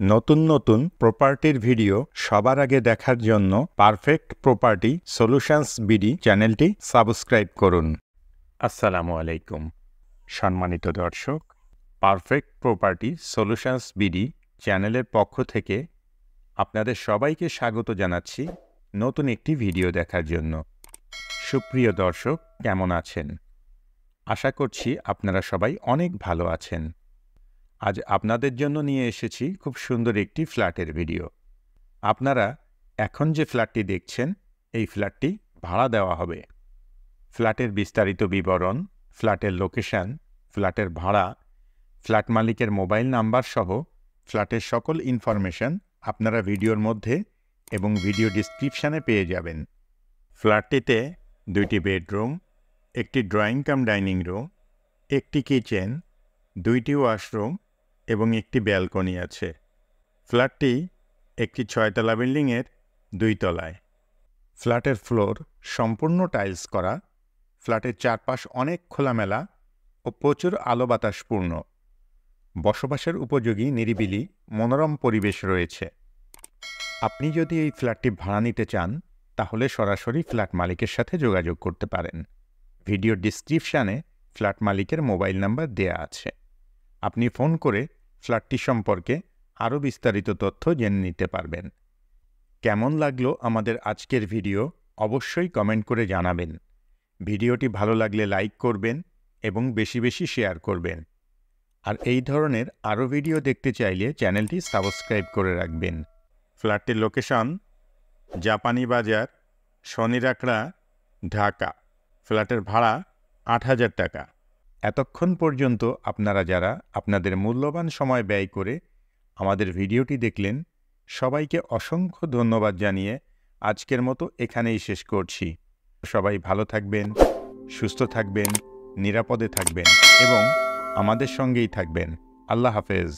নতুন নতুন প্রপার্টির ভিডিও সবার আগে দেখার জন্য পারফেক্ট প্রপার্টি সলিউশনস বিডি চ্যানেলটি সাবস্ক্রাইব করুন। আসসালামু আলাইকুম সম্মানিত দর্শক, পারফেক্ট প্রপার্টি সলিউশনস বিডি চ্যানেলের পক্ষ থেকে আপনাদের সবাইকে স্বাগত জানাচ্ছি নতুন একটি ভিডিও দেখার জন্য। সুপ্রিয় দর্শক, কেমন আছেন? আশা করছি আপনারা সবাই অনেক ভালো আছেন। আজ আপনাদের জন্য নিয়ে এসেছি খুব সুন্দর একটি ফ্ল্যাটের ভিডিও। আপনারা এখন যে ফ্ল্যাটটি দেখছেন, এই ফ্ল্যাটটি ভাড়া দেওয়া হবে। ফ্ল্যাটের বিস্তারিত বিবরণ, ফ্ল্যাটের লোকেশন, ফ্ল্যাটের ভাড়া, ফ্ল্যাট মালিকের মোবাইল নাম্বার সহ ফ্ল্যাটের সকল ইনফরমেশন আপনারা ভিডিওর মধ্যে এবং ভিডিও ডিসক্রিপশানে পেয়ে যাবেন। ফ্ল্যাটটিতে 2টি বেডরুম, একটি ড্রয়িং কাম ডাইনিং রুম, একটি কিচেন, 2টি ওয়াশরুম এবং একটি ব্যালকনি আছে। ফ্ল্যাটটি একটি 6তলা বিল্ডিংয়ের 2 তলায়। ফ্ল্যাটের ফ্লোর সম্পূর্ণ টাইলস করা। ফ্ল্যাটের চারপাশ অনেক খোলামেলা ও প্রচুর আলো বাতাসপূর্ণ। বসবাসের উপযোগী নিরিবিলি মনোরম পরিবেশ রয়েছে। আপনি যদি এই ফ্ল্যাটটি ভাড়া নিতে চান, তাহলে সরাসরি ফ্ল্যাট মালিকের সাথে যোগাযোগ করতে পারেন। ভিডিও ডিসক্রিপশানে ফ্ল্যাট মালিকের মোবাইল নাম্বার দেয়া আছে। আপনি ফোন করে ফ্ল্যাটটি সম্পর্কে আরও বিস্তারিত তথ্য জেনে নিতে পারবেন। কেমন লাগলো আমাদের আজকের ভিডিও অবশ্যই কমেন্ট করে জানাবেন। ভিডিওটি ভালো লাগলে লাইক করবেন এবং বেশি বেশি শেয়ার করবেন। আর এই ধরনের আরও ভিডিও দেখতে চাইলে চ্যানেলটি সাবস্ক্রাইব করে রাখবেন। ফ্ল্যাটটির লোকেশন জাপানি বাজার, শনিরাকড়া, ঢাকা। ফ্ল্যাটের ভাড়া 8,000 টাকা। এতক্ষণ পর্যন্ত আপনারা যারা আপনাদের মূল্যবান সময় ব্যয় করে আমাদের ভিডিওটি দেখলেন, সবাইকে অসংখ্য ধন্যবাদ জানিয়ে আজকের মতো এখানেই শেষ করছি। সবাই ভালো থাকবেন, সুস্থ থাকবেন, নিরাপদে থাকবেন এবং আমাদের সঙ্গেই থাকবেন। আল্লাহ হাফেজ।